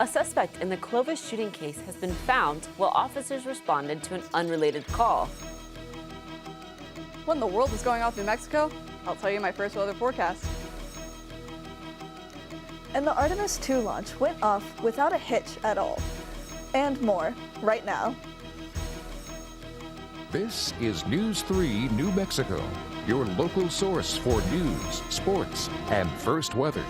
A suspect in the Clovis shooting case has been found while officers responded to an unrelated call. What in the world is going on in New Mexico? I'll tell you my first weather forecast. And the Artemis II launch went off without a hitch at all. And more, right now. This is News 3 New Mexico, your local source for news, sports, and first weather.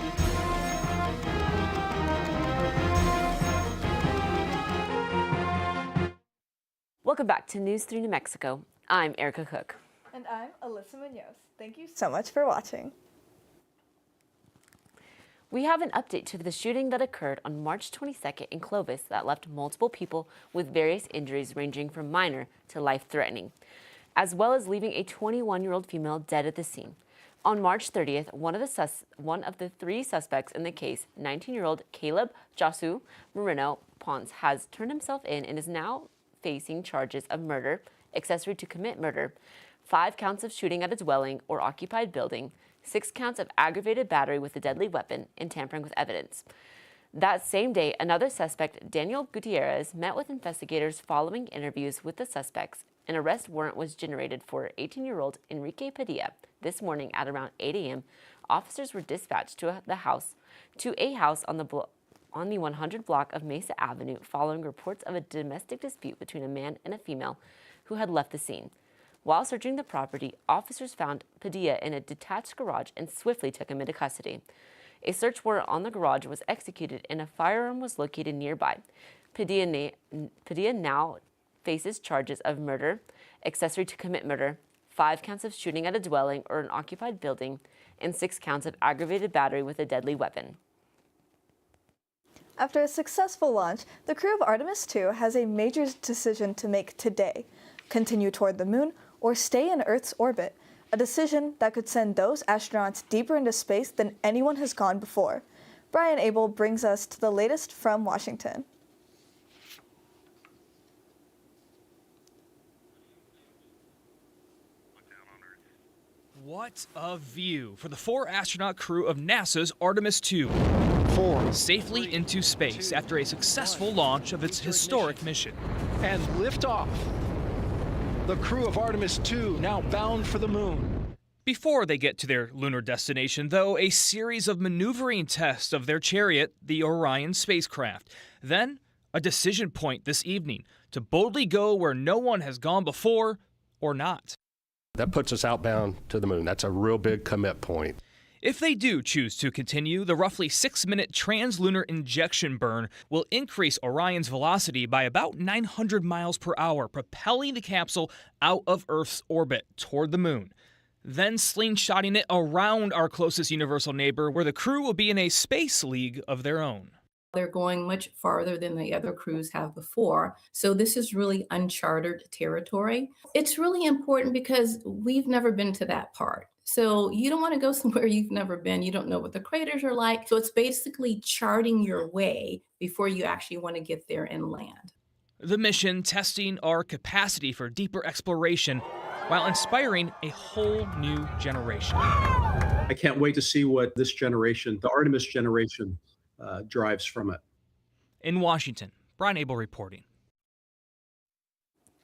Welcome back to News 3 New Mexico. I'm Erica Cook. And I'm Alyssa Munoz. Thank you so much for watching. We have an update to the shooting that occurred on March 22nd in Clovis that left multiple people with various injuries ranging from minor to life-threatening, as well as leaving a 21-year-old female dead at the scene. On March 30th, one of the three suspects in the case, 19-year-old Caleb Josu Moreno Ponce, has turned himself in and is now facing charges of murder, accessory to commit murder, 5 counts of shooting at a dwelling or occupied building, 6 counts of aggravated battery with a deadly weapon, and tampering with evidence. That same day, another suspect, Daniel Gutierrez, met with investigators following interviews with the suspects. An arrest warrant was generated for 18-year-old Enrique Padilla. This morning at around 8 a.m., officers were dispatched to a house on the 100 block of Mesa Avenue following reports of a domestic dispute between a man and a female who had left the scene. While searching the property, officers found Padilla in a detached garage and swiftly took him into custody. A search warrant on the garage was executed and a firearm was located nearby. Padilla now faces charges of murder, accessory to commit murder, 5 counts of shooting at a dwelling or an occupied building, and 6 counts of aggravated battery with a deadly weapon. After a successful launch, the crew of Artemis II has a major decision to make today: continue toward the moon or stay in Earth's orbit, a decision that could send those astronauts deeper into space than anyone has gone before. Brian Abel brings us to the latest from Washington. What a view for the 4-astronaut crew of NASA's Artemis II. Safely into space after a successful launch of its historic mission. And liftoff. The crew of Artemis II now bound for the moon. Before they get to their lunar destination, though, a series of maneuvering tests of their chariot, the Orion spacecraft. Then, a decision point this evening to boldly go where no one has gone before or not. That puts us outbound to the moon. That's a real big commit point. If they do choose to continue, the roughly 6-minute translunar injection burn will increase Orion's velocity by about 900 miles per hour, propelling the capsule out of Earth's orbit toward the moon, then slingshotting it around our closest universal neighbor, where the crew will be in a space league of their own. They're going much farther than the other crews have before. So this is really uncharted territory. It's really important because we've never been to that part. So you don't want to go somewhere you've never been. You don't know what the craters are like. So it's basically charting your way before you actually want to get there and land. The mission testing our capacity for deeper exploration while inspiring a whole new generation. I can't wait to see what this generation, the Artemis generation, drives from it. In Washington, Brian Abel reporting.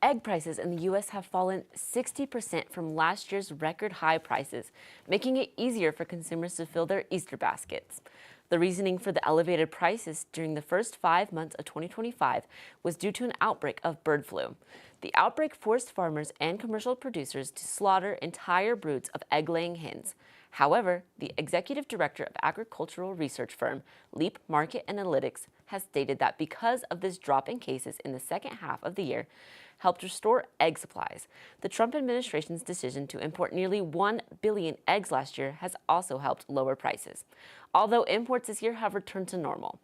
Egg prices in the U.S. have fallen 60% from last year's record high prices, making it easier for consumers to fill their Easter baskets. The reasoning for the elevated prices during the first 5 months of 2025 was due to an outbreak of bird flu. The outbreak forced farmers and commercial producers to slaughter entire broods of egg-laying hens. However, the executive director of agricultural research firm Leap Market Analytics has stated that because of this drop in cases in the second half of the year, helped restore egg supplies. The Trump administration's decision to import nearly 1 billion eggs last year has also helped lower prices, although imports this year have returned to normal.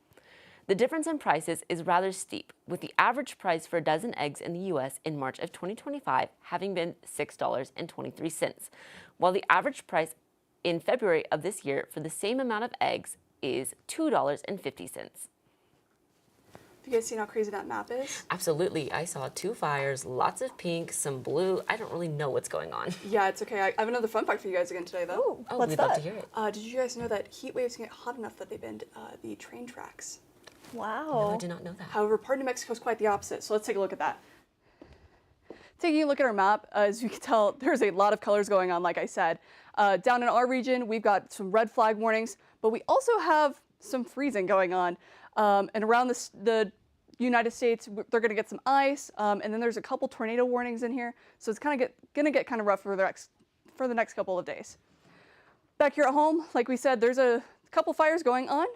The difference in prices is rather steep, with the average price for a dozen eggs in the U.S. in March of 2025 having been $6.23, while the average price in February of this year for the same amount of eggs is $2.50. Have you guys seen how crazy that map is? Absolutely. I saw 2 fires, lots of pink, some blue. I don't really know what's going on. Yeah, it's okay. I have another fun fact for you guys again today, though. Oh, we'd love to hear it. Did you guys know that heat waves can get hot enough that they bend the train tracks? Wow. No, I did not know that. However, part of New Mexico is quite the opposite. So let's take a look at that. Taking a look at our map, as you can tell, there's a lot of colors going on, like I said. Down in our region, we've got some red flag warnings, but we also have some freezing going on. And around the United States, they're going to get some ice, and then there's a couple tornado warnings in here. So it's going to get kind of rough for the next couple of days. Back here at home, like we said, there's a couple fires going on.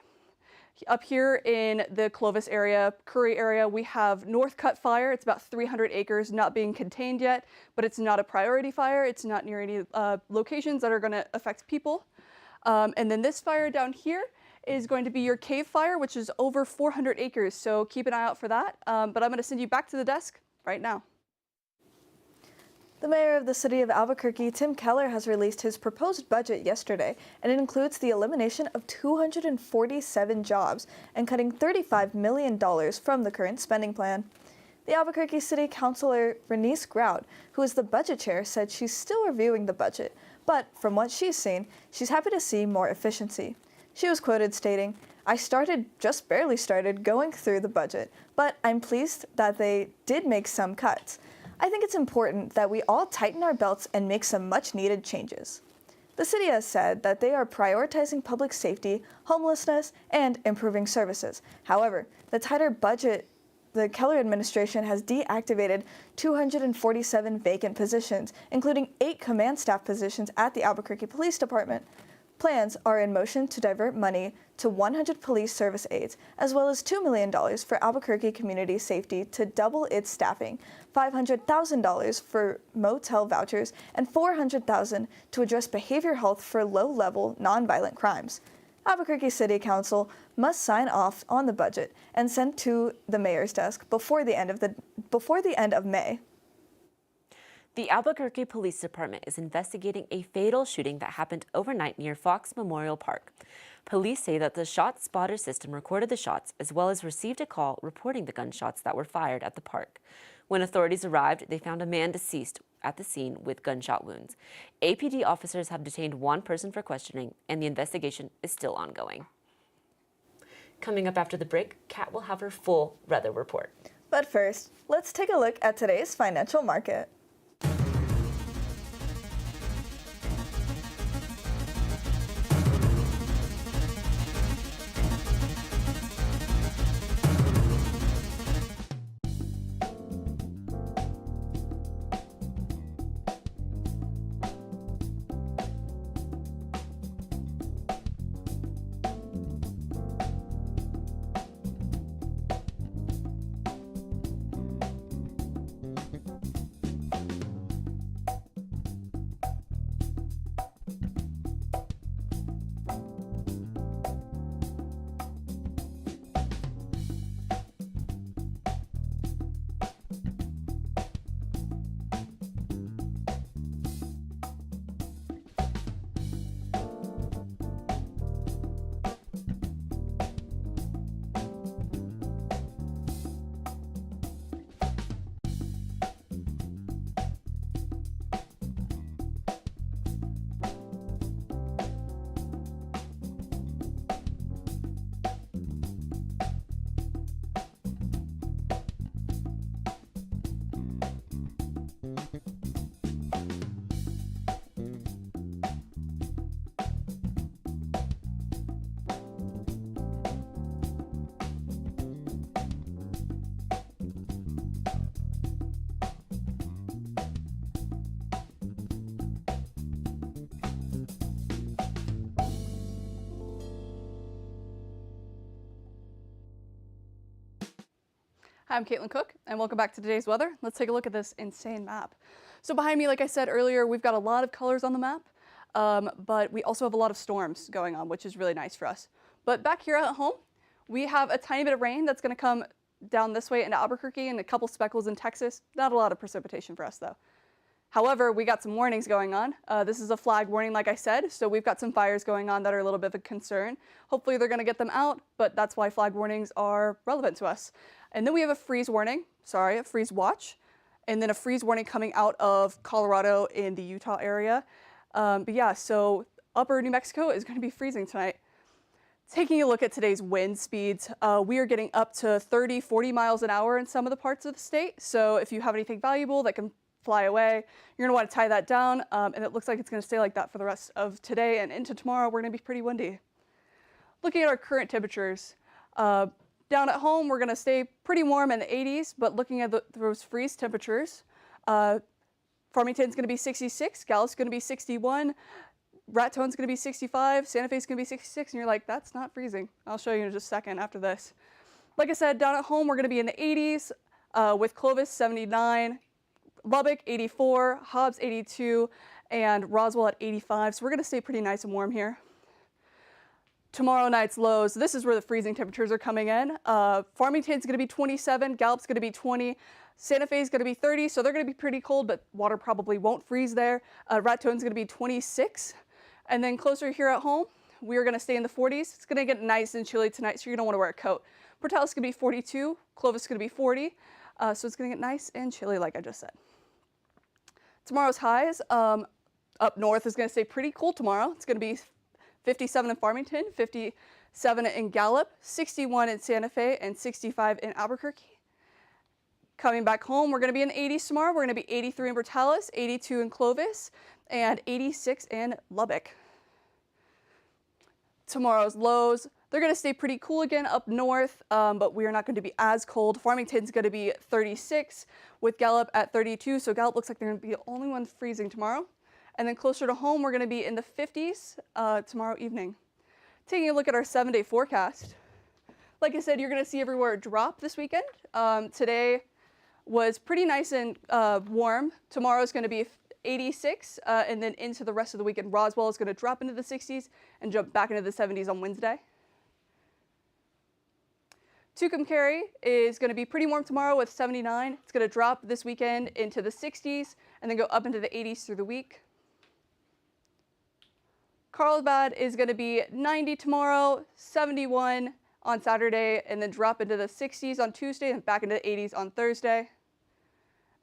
Up here in the Clovis area, Curry area, we have North Cut Fire. It's about 300 acres, not being contained yet, but it's not a priority fire. It's not near any locations that are going to affect people. And then this fire down here is going to be your Cave Fire, which is over 400 acres. So keep an eye out for that. But I'm going to send you back to the desk right now. The mayor of the city of Albuquerque, Tim Keller, has released his proposed budget yesterday, and it includes the elimination of 247 jobs and cutting $35 million from the current spending plan. The Albuquerque City Councilor Renice Grout, who is the budget chair, said she's still reviewing the budget, but from what she's seen, she's happy to see more efficiency. She was quoted stating, "I just barely started going through the budget, but I'm pleased that they did make some cuts. I think it's important that we all tighten our belts and make some much-needed changes." The city has said that they are prioritizing public safety, homelessness, and improving services. However, the tighter budget, the Keller administration has deactivated 247 vacant positions, including 8 command staff positions at the Albuquerque Police Department. Plans are in motion to divert money to 100 police service aides, as well as $2 million for Albuquerque community safety to double its staffing, $500,000 for motel vouchers, and $400,000 to address behavioral health for low-level nonviolent crimes. Albuquerque City Council must sign off on the budget and send to the mayor's desk before the end of May. The Albuquerque Police Department is investigating a fatal shooting that happened overnight near Fox Memorial Park. Police say that the shot spotter system recorded the shots as well as received a call reporting the gunshots that were fired at the park. When authorities arrived, they found a man deceased at the scene with gunshot wounds. APD officers have detained one person for questioning, and the investigation is still ongoing. Coming up after the break, Kat will have her full weather report. But first, let's take a look at today's financial market. Hi, I'm Caitlin Cook, and welcome back to today's weather. Let's take a look at this insane map. So behind me, like I said earlier, we've got a lot of colors on the map, but we also have a lot of storms going on, which is really nice for us. But back here at home, we have a tiny bit of rain that's going to come down this way into Albuquerque and a couple speckles in Texas. Not a lot of precipitation for us, though. However, we got some warnings going on. This is a flag warning, like I said, so we've got some fires going on that are a little bit of a concern. Hopefully they're going to get them out, but that's why flag warnings are relevant to us. And then we have a freeze warning, a freeze watch, and then a freeze warning coming out of Colorado in the Utah area. But yeah, so upper New Mexico is going to be freezing tonight. Taking a look at today's wind speeds, we are getting up to 30, 40 miles an hour in some of the parts of the state. So if you have anything valuable that can fly away, you're going to want to tie that down. And it looks like it's going to stay like that for the rest of today and into tomorrow. We're going to be pretty windy. Looking at our current temperatures, down at home, we're going to stay pretty warm in the 80s, but looking at those freeze temperatures, Farmington's going to be 66, Gallup's going to be 61, Ratone's going to be 65, Santa Fe's going to be 66, and you're like, that's not freezing. I'll show you in just a second after this. Like I said, down at home, we're going to be in the 80s with Clovis 79, Lubbock 84, Hobbs 82, and Roswell at 85. So we're going to stay pretty nice and warm here. Tomorrow night's lows, this is where the freezing temperatures are coming in. Farmington's going to be 27, Gallup's going to be 20, Santa Fe's going to be 30, so they're going to be pretty cold, but water probably won't freeze there. Ratone's going to be 26. And then closer here at home, we are going to stay in the 40s. It's going to get nice and chilly tonight, so you're going to want to wear a coat. Portales is going to be 42, Clovis is going to be 40, so it's going to get nice and chilly like I just said. Tomorrow's highs, up north is going to stay pretty cool tomorrow. It's going to be 57 in Farmington, 57 in Gallup, 61 in Santa Fe, and 65 in Albuquerque. Coming back home, we're going to be in the 80s tomorrow. We're going to be 83 in Portales, 82 in Clovis, and 86 in Lubbock. Tomorrow's lows, they're going to stay pretty cool again up north, but we are not going to be as cold. Farmington's going to be 36 with Gallup at 32, so Gallup looks like they're going to be the only one freezing tomorrow. And then closer to home, we're going to be in the 50s tomorrow evening. Taking a look at our 7-day forecast. Like I said, you're going to see everywhere a drop this weekend. Today was pretty nice and warm. Tomorrow's going to be 86, and then into the rest of the weekend, Roswell is going to drop into the 60s and jump back into the 70s on Wednesday. Tucumcari is going to be pretty warm tomorrow with 79. It's going to drop this weekend into the 60s and then go up into the 80s through the week. Carlsbad is going to be 90 tomorrow, 71 on Saturday, and then drop into the 60s on Tuesday and back into the 80s on Thursday.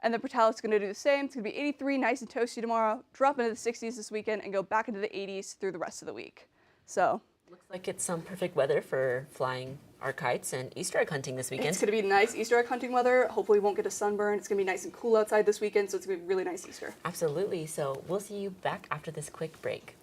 And then Portales is going to do the same. It's going to be 83, nice and toasty tomorrow, drop into the 60s this weekend, and go back into the 80s through the rest of the week. So looks like it's some perfect weather for flying our kites and Easter egg hunting this weekend. It's going to be nice Easter egg hunting weather. Hopefully we won't get a sunburn. It's going to be nice and cool outside this weekend, so it's going to be really nice Easter. Absolutely. So we'll see you back after this quick break.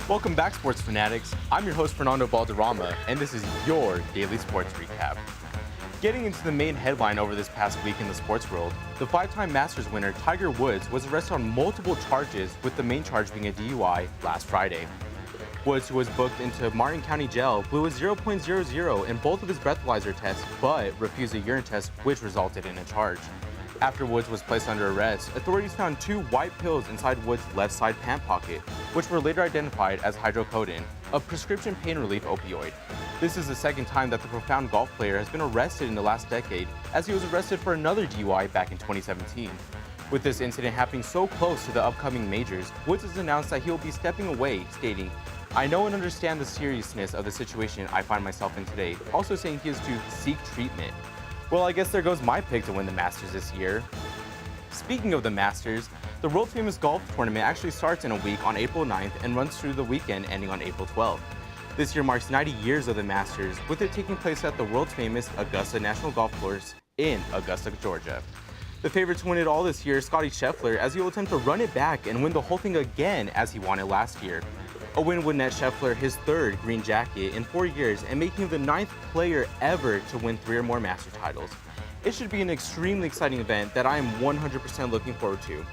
Welcome back, sports fanatics. I'm your host, Fernando Balderrama, and this is your daily sports recap. Getting into the main headline over this past week in the sports world, the 5-time Masters winner Tiger Woods was arrested on multiple charges, with the main charge being a DUI last Friday. Woods, who was booked into Martin County Jail, blew a 0.00 in both of his breathalyzer tests, but refused a urine test, which resulted in a charge. After Woods was placed under arrest, authorities found 2 white pills inside Woods' left side pant pocket, which were later identified as hydrocodone, a prescription pain relief opioid. This is the second time that the profound golf player has been arrested in the last decade, as he was arrested for another DUI back in 2017. With this incident happening so close to the upcoming majors, Woods has announced that he will be stepping away, stating, I know and understand the seriousness of the situation I find myself in today, also saying he is to seek treatment. Well, I guess there goes my pick to win the Masters this year. Speaking of the Masters, the world-famous golf tournament actually starts in a week on April 9th and runs through the weekend ending on April 12th. This year marks 90 years of the Masters, with it taking place at the world-famous Augusta National Golf Course in Augusta, Georgia. The favorite to win it all this year is Scottie Scheffler, as he will attempt to run it back and win the whole thing again as he won it last year. A win would net Scheffler his third green jacket in 4 years and making him the 9th player ever to win 3 or more Masters titles. It should be an extremely exciting event that I am 100% looking forward to.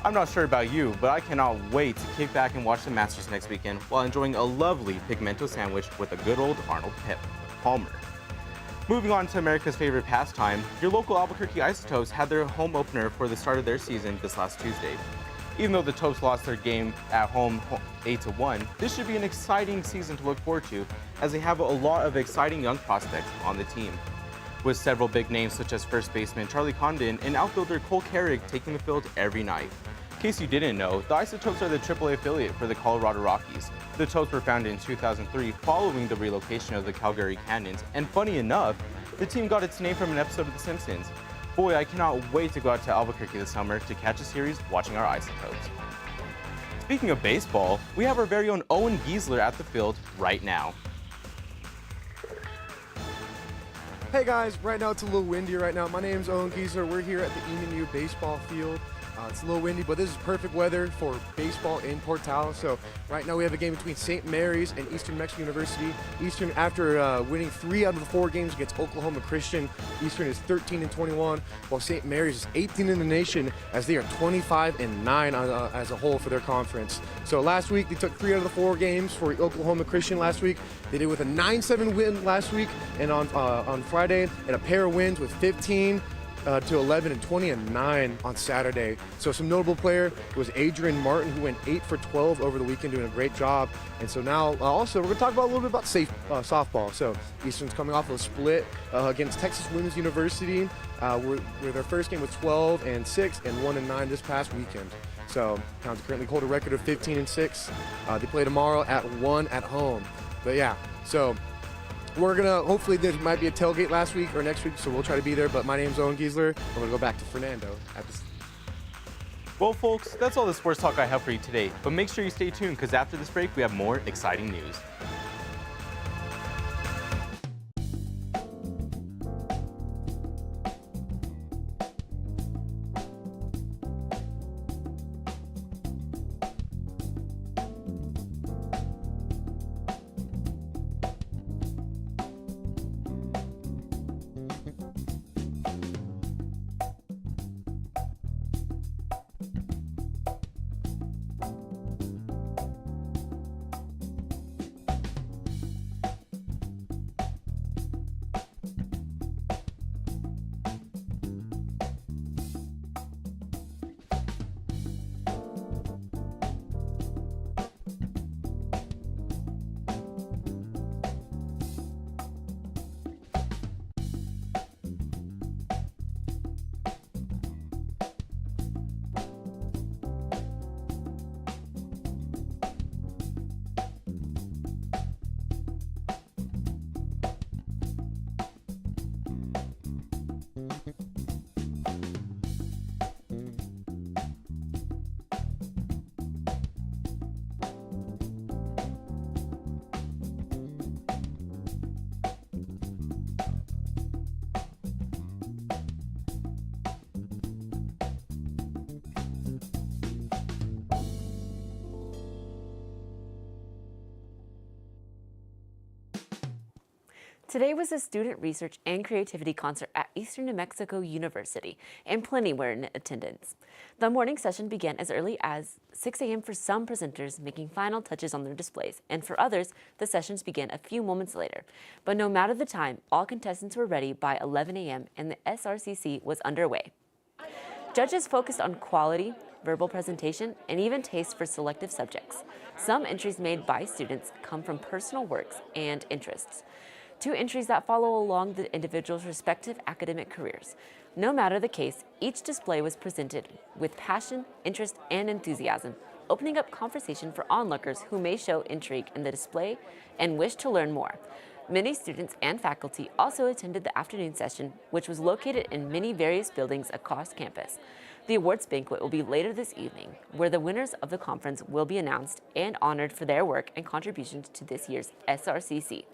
I'm not sure about you, but I cannot wait to kick back and watch the Masters next weekend while enjoying a lovely pigmento sandwich with a good old Arnold Palmer. Moving on to America's favorite pastime, your local Albuquerque Isotopes had their home opener for the start of their season this last Tuesday. Even though the Topes lost their game at home 8-1, this should be an exciting season to look forward to, as they have a lot of exciting young prospects on the team, with several big names such as first baseman Charlie Condon and outfielder Cole Carrick taking the field every night. In case you didn't know, the Isotopes are the AAA affiliate for the Colorado Rockies. The Topes were founded in 2003 following the relocation of the Calgary Cannons, and funny enough, the team got its name from an episode of The Simpsons. Boy, I cannot wait to go out to Albuquerque this summer to catch a series watching our Isotopes. Speaking of baseball, we have our very own Owen Giesler at the field right now. Hey guys, right now it's a little windy right now. My name's Owen Giesler. We're here at the EMU baseball field. It's a little windy, but this is perfect weather for baseball in Portal. So right now we have a game between St. Mary's and Eastern Mexico University. Eastern, after winning 3 out of the 4 games against Oklahoma Christian, Eastern is 13-21, while St. Mary's is 18 in the nation, as they are 25-9 as a whole for their conference. So last week they took 3 out of the 4 games for Oklahoma Christian last week. They did with a 9-7 win last week, and on Friday, and a pair of wins with 15 to 11 and 20 and 9 on Saturday. So some notable player was Adrian Martin, who went 8 for 12 over the weekend, doing a great job. And so now also we're going to talk about a little bit about softball. So Eastern's coming off of a split against Texas Women's University, where their first game was 12-6 and 1-9 this past weekend. So Towns currently hold a record of 15-6. They play tomorrow at 1 at home. But yeah, so we're gonna, hopefully there might be a tailgate last week or next week, so we'll try to be there. But my name's Owen Giesler. I'm gonna go back to Fernando at this. Well, folks, that's all the sports talk I have for you today. But make sure you stay tuned, because after this break, we have more exciting news. Today was a student research and creativity concert at Eastern New Mexico University, and plenty were in attendance. The morning session began as early as 6 a.m. for some presenters, making final touches on their displays, and for others, the sessions began a few moments later. But no matter the time, all contestants were ready by 11 a.m. and the SRCC was underway. Judges focused on quality, verbal presentation, and even taste for selective subjects. Some entries made by students come from personal works and interests. 2 entries that follow along the individual's respective academic careers. No matter the case, each display was presented with passion, interest, and enthusiasm. opening up conversation for onlookers who may show intrigue in the display and wish to learn more. Many students and faculty also attended the afternoon session, which was located in many various buildings across campus. The awards banquet will be later this evening, where the winners of the conference will be announced and honored for their work and contributions to this year's SRCC.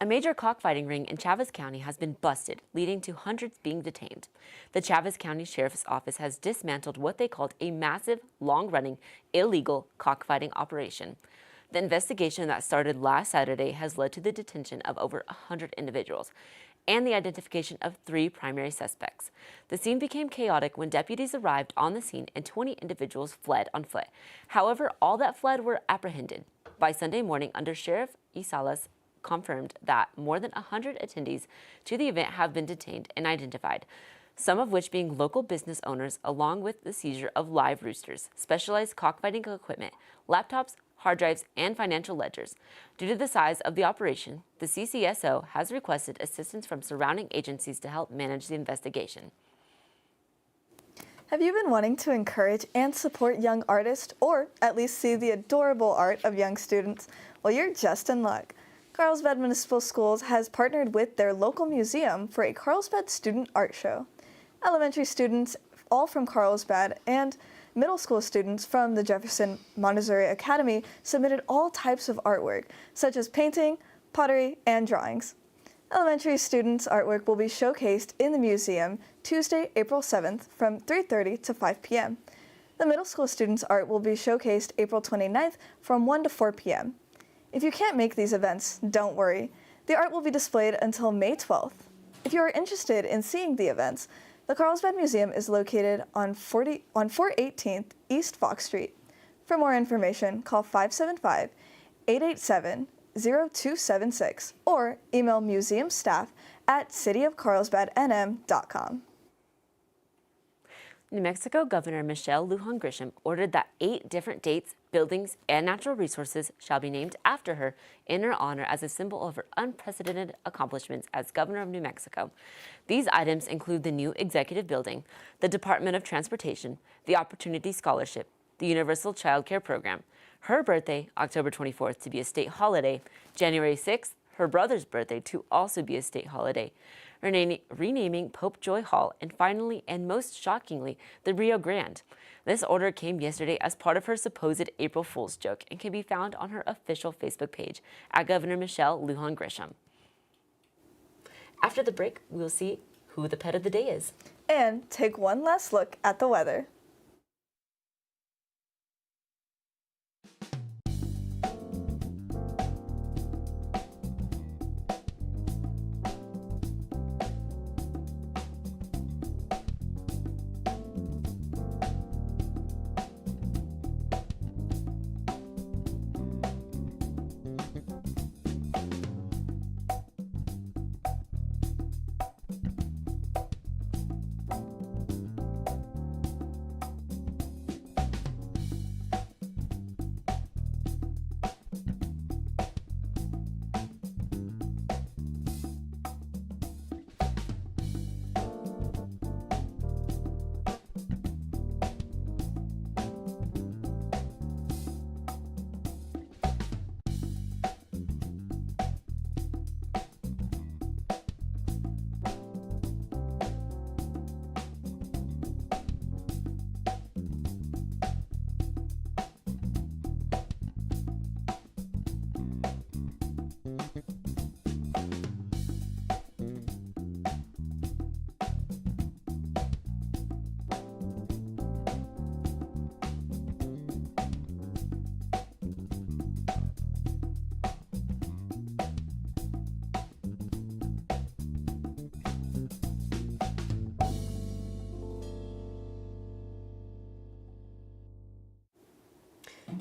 A major cockfighting ring in Chaves County has been busted, leading to hundreds being detained. The Chaves County Sheriff's Office has dismantled what they called a massive, long-running, illegal cockfighting operation. The investigation that started last Saturday has led to the detention of over 100 individuals and the identification of 3 primary suspects. The scene became chaotic when deputies arrived on the scene and 20 individuals fled on foot. However, all that fled were apprehended. By Sunday morning, Under Sheriff Isalas confirmed that more than 100 attendees to the event have been detained and identified, some of which being local business owners, along with the seizure of live roosters, specialized cockfighting equipment, laptops, hard drives, and financial ledgers. Due to the size of the operation, the CCSO has requested assistance from surrounding agencies to help manage the investigation. Have you been wanting to encourage and support young artists, or at least see the adorable art of young students? Well, you're just in luck. Carlsbad Municipal Schools has partnered with their local museum for a Carlsbad student art show. Elementary students, all from Carlsbad, and middle school students from the Jefferson Montessori Academy submitted all types of artwork, such as painting, pottery, and drawings. Elementary students' artwork will be showcased in the museum Tuesday, April 7th from 3:30 to 5 p.m. The middle school students' art will be showcased April 29th from 1 to 4 p.m. If you can't make these events, don't worry. The art will be displayed until May 12th. If you are interested in seeing the events, the Carlsbad Museum is located on 418th East Fox Street. For more information, call 575-887-0276 or email museumstaff@cityofcarlsbadnm.com. New Mexico Governor Michelle Lujan Grisham ordered that 8 different dates, buildings, and natural resources shall be named after her in her honor as a symbol of her unprecedented accomplishments as governor of New Mexico. These items include the new executive building, the Department of Transportation, the Opportunity Scholarship, the Universal Child Care Program, her birthday, October 24th, to be a state holiday, January 6th, her brother's birthday, to also be a state holiday, renaming Pope Joy Hall, and finally, and most shockingly, the Rio Grande. This order came yesterday as part of her supposed April Fool's joke and can be found on her official Facebook page at Governor Michelle Lujan Grisham. After the break, we'll see who the pet of the day is. And take one last look at the weather.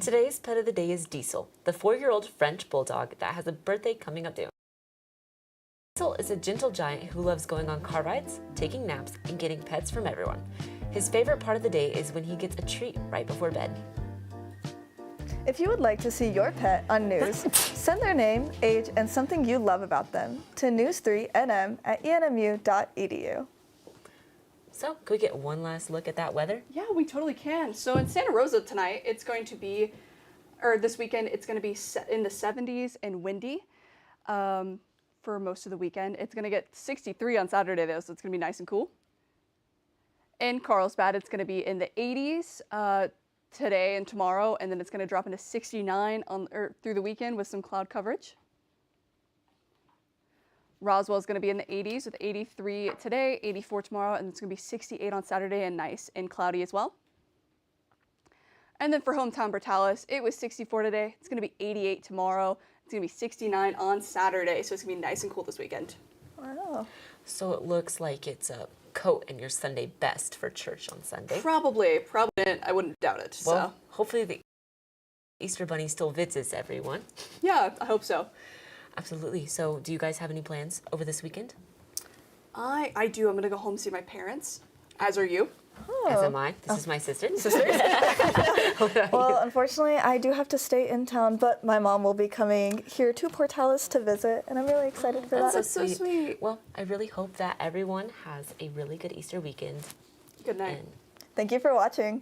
Today's pet of the day is Diesel, the 4-year-old French bulldog that has a birthday coming up soon. Diesel is a gentle giant who loves going on car rides, taking naps, and getting pets from everyone. His favorite part of the day is when he gets a treat right before bed. If you would like to see your pet on news, send their name, age, and something you love about them to news3nm@enmu.edu. So, could we get one last look at that weather? Yeah, we totally can. So in Santa Rosa tonight, it's going to be, or this weekend, it's going to be in the 70s and windy for most of the weekend. It's going to get 63 on Saturday, though, so it's going to be nice and cool. In Carlsbad, it's going to be in the 80s today and tomorrow, and then it's going to drop into 69 through the weekend with some cloud coverage. Roswell is going to be in the 80s with 83 today, 84 tomorrow, and it's going to be 68 on Saturday and nice and cloudy as well. And then for hometown Brutalis, it was 64 today. It's going to be 88 tomorrow. It's going to be 69 on Saturday, so it's going to be nice and cool this weekend. Wow. So it looks like it's a coat and your Sunday best for church on Sunday. Probably. I wouldn't doubt it. Well, So hopefully the Easter Bunny still visits everyone. yeah, I hope so. Absolutely. So do you guys have any plans over this weekend? I do. I'm going to go home and see my parents, as are you. As am I. This is my sister. Well, unfortunately, I do have to stay in town, but my mom will be coming here to Portales to visit, and I'm really excited for that. That's so sweet. Well, I really hope that everyone has a really good Easter weekend. Good night. And Thank you for watching.